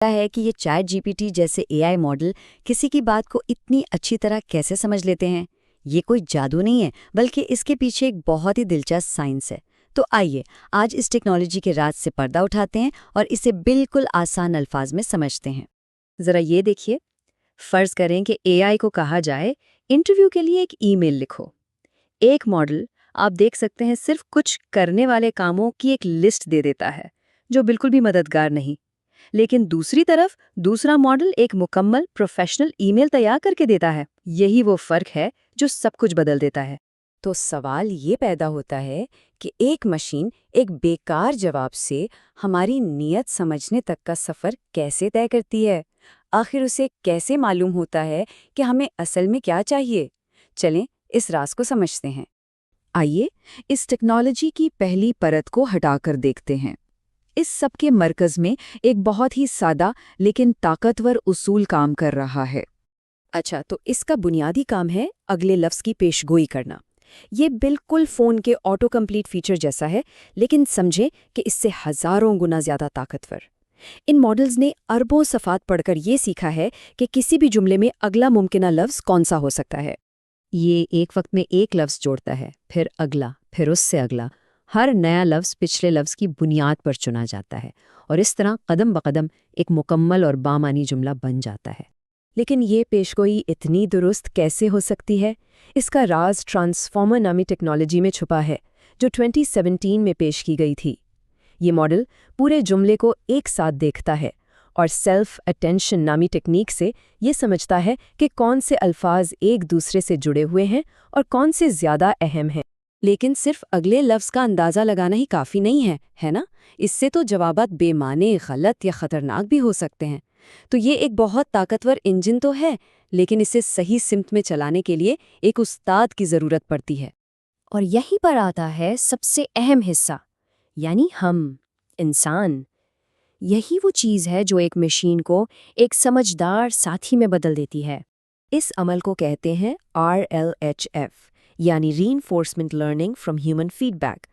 ہے کہ یہ चैट जीपीटी जैसे एआई मॉडल किसी की बात को इतनी अच्छी तरह कैसे समझ लेते हैं। ये कोई जादू नहीं है, बल्कि इसके पीछे एक बहुत ही दिलचस्प साइंस है। तो आइए आज इस टेक्नोलॉजी के राज से पर्दा उठाते हैं और इसे बिल्कुल आसान अल्फाज में समझते हैं। जरा ये देखिए, फर्ज करें कि एआई को कहा जाए इंटरव्यू के लिए एक ईमेल लिखो। एक मॉडल, आप देख सकते हैं, सिर्फ कुछ करने वाले कामों की एक लिस्ट दे देता है जो बिल्कुल भी मददगार नहीं। लेकिन दूसरी तरफ दूसरा मॉडल एक मुकम्मल प्रोफेशनल ईमेल तैयार करके देता है। यही वो फर्क है जो सब कुछ बदल देता है। तो सवाल ये पैदा होता है कि एक मशीन एक बेकार जवाब से हमारी नीयत समझने तक का सफ़र कैसे तय करती है? आखिर उसे कैसे मालूम होता है कि हमें असल में क्या चाहिए? चलें इस राज को समझते हैं। आइए इस टेक्नोलॉजी की पहली परत को हटाकर देखते हैं। इस सब के मरकज़ में एक बहुत ही सादा लेकिन ताकतवर उसूल काम कर रहा है। अच्छा, तो इसका बुनियादी काम है अगले लफ्ज़ की पेशगोई करना। ये बिल्कुल फ़ोन के ऑटो कंप्लीट फीचर जैसा है, लेकिन समझें कि इससे हज़ारों गुना ज़्यादा ताकतवर। इन मॉडल्स ने अरबों सफ़ात पढ़कर ये सीखा है कि किसी भी जुमले में अगला मुमकिना लफ्ज़ कौन सा हो सकता है। ये एक वक्त में एक लफ्ज़ जोड़ता है, फिर अगला, फिर उससे अगला। हर नया लफ्ज़ पिछले लफ्ज़ की बुनियाद पर चुना जाता है और इस तरह कदम बकदम एक मुकम्मल और बामानी जुमला बन जाता है। लेकिन ये पेशगोई इतनी दुरुस्त कैसे हो सकती है? इसका राज ट्रांसफॉर्मर नामी टेक्नोलॉजी में छुपा है, जो 2017 में पेश की गई थी। ये मॉडल पूरे जुमले को एक साथ देखता है और सेल्फ अटेंशन नामी टेक्निक से ये समझता है कि कौन से अल्फाज एक दूसरे से जुड़े हुए हैं और कौन से ज़्यादा अहम हैं। लेकिन सिर्फ अगले लफ्ज़ का अंदाज़ा लगाना ही काफ़ी नहीं है ना? इससे तो जवाबात बेमाने, गलत या ख़तरनाक भी हो सकते हैं। तो ये एक बहुत ताकतवर इंजन तो है, लेकिन इसे सही सिमत में चलाने के लिए एक उस्ताद की ज़रूरत पड़ती है। और यहीं पर आता है सबसे अहम हिस्सा, यानी हम, इंसान। यही वो चीज़ है जो एक मशीन को एक समझदार साथी में बदल देती है। इस अमल को कहते हैं RLHF, यानी reinforcement learning from human feedback.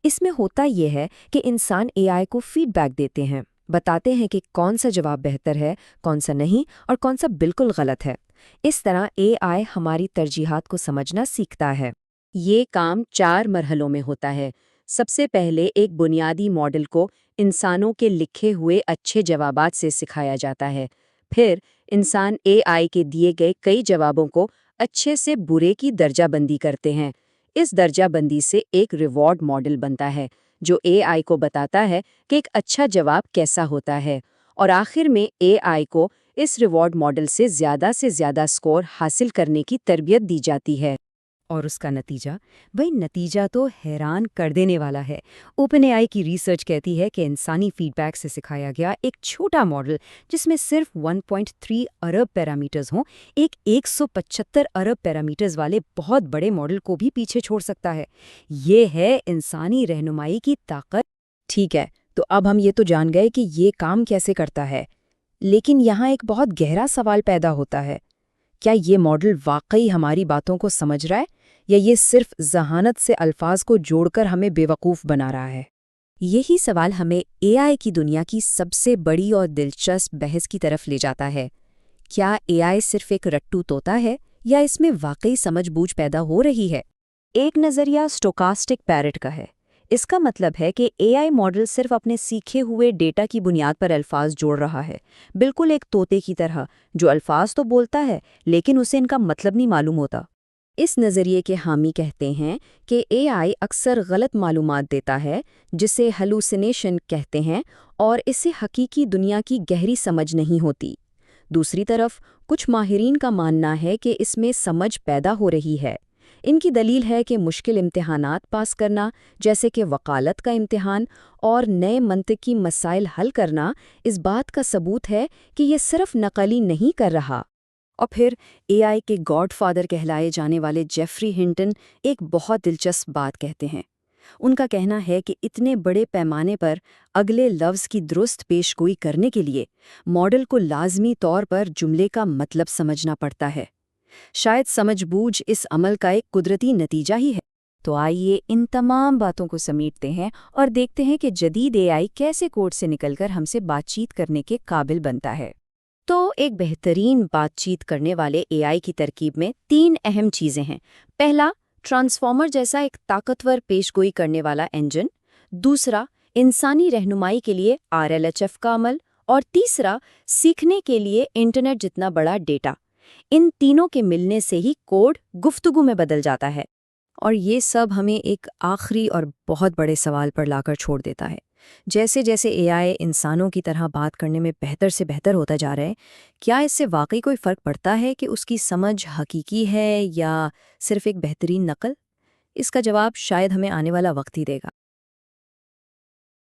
इसमें होता यह है कि इंसान AI को फीडबैक देते हैं, बताते हैं कि कौन सा जवाब बेहतर है, कौन सा नहीं और कौन सा बिल्कुल गलत है। इस तरह AI हमारी तरजीहात को समझना सीखता है। ये काम 4 मरहलों में होता है। सबसे पहले एक बुनियादी मॉडल को इंसानों के लिखे हुए अच्छे जवाबात से सिखाया जाता है। फिर इंसान AI के दिए गए कई जवाबों को अच्छे से बुरे की दर्जाबंदी करते हैं। इस दर्जाबंदी से एक रिवॉर्ड मॉडल बनता है जो AI को बताता है कि एक अच्छा जवाब कैसा होता है, और आखिर में AI को इस रिवॉर्ड मॉडल से ज़्यादा स्कोर हासिल करने की तरबियत दी जाती है। और उसका नतीजा, भाई नतीजा तो हैरान कर देने वाला है। OpenAI की रिसर्च कहती है कि इंसानी फीडबैक से सिखाया गया एक छोटा मॉडल जिसमें सिर्फ 1.3 अरब पैरामीटर्स हों, एक 175 अरब पैरामीटर्स वाले बहुत बड़े मॉडल को भी पीछे छोड़ सकता है। ये है इंसानी रहनुमाई की ताकत। ठीक है, तो अब हम ये तो जान गए कि ये काम कैसे करता है, लेकिन यहाँ एक बहुत गहरा सवाल पैदा होता है। क्या ये मॉडल वाकई हमारी बातों को समझ रहा है, या ये सिर्फ ज़हानत से अल्फाज को जोड़कर हमें बेवकूफ़ बना रहा है? यही सवाल हमें AI की दुनिया की सबसे बड़ी और दिलचस्प बहस की तरफ ले जाता है। क्या AI सिर्फ एक रट्टू तोता है, या इसमें वाकई समझ-बूझ पैदा हो रही है? एक नज़रिया स्टोकास्टिक पैरेट का है। इसका मतलब है कि AI मॉडल सिर्फ अपने सीखे हुए डेटा की बुनियाद पर अल्फाज जोड़ रहा है, बिल्कुल एक तोते की तरह, जो अल्फाज तो बोलता है लेकिन उसे इनका मतलब नहीं मालूम होता। इस नज़रिए के हामी कहते हैं कि AI अक्सर गलत मालूमात देता है, जिसे हेलुसिनेशन कहते हैं, और इससे हकीकी दुनिया की गहरी समझ नहीं होती। दूसरी तरफ कुछ माहिरीन का मानना है कि इसमें समझ पैदा हो रही है। इनकी दलील है कि मुश्किल इम्तिहानात पास करना, जैसे कि वकालत का इम्तिहान, और नए मंतिकी मसाइल हल करना इस बात का सबूत है कि ये सिर्फ नकली नहीं कर रहा। और फिर AI के गॉडफादर कहलाए जाने वाले जेफरी हिंटन एक बहुत दिलचस्प बात कहते हैं। उनका कहना है कि इतने बड़े पैमाने पर अगले लफ्ज़ की दुरुस्त पेशगोई करने के लिए मॉडल को लाजमी तौर पर जुमले का मतलब समझना पड़ता है। शायद समझबूझ इस अमल का एक कुदरती नतीजा ही है। تو آئیے ان تمام باتوں کو سمیٹتے ہیں اور دیکھتے ہیں کہ جدید اے آئی کیسے کوڈ سے نکل کر ہم سے بات چیت کرنے کے قابل بنتا ہے۔ تو ایک بہترین بات چیت کرنے والے اے آئی کی ترکیب میں 3 اہم چیزیں ہیں۔ پہلا، ٹرانسفارمر جیسا ایک طاقتور پیشگوئی کرنے والا انجن۔ دوسرا، انسانی رہنمائی کے لیے RLHF کا عمل۔ اور تیسرا، سیکھنے کے لیے انٹرنیٹ جتنا بڑا ڈیٹا۔ ان تینوں کے ملنے سے ہی کوڈ گفتگو میں بدل جاتا ہے۔ اور یہ سب ہمیں ایک آخری اور بہت بڑے سوال پر لا کر چھوڑ دیتا ہے۔ جیسے جیسے اے آئی انسانوں کی طرح بات کرنے میں بہتر سے بہتر ہوتا جا رہا ہے، کیا اس سے واقعی کوئی فرق پڑتا ہے کہ اس کی سمجھ حقیقی ہے یا صرف ایک بہترین نقل؟ اس کا جواب شاید ہمیں آنے والا وقت ہی دے گا۔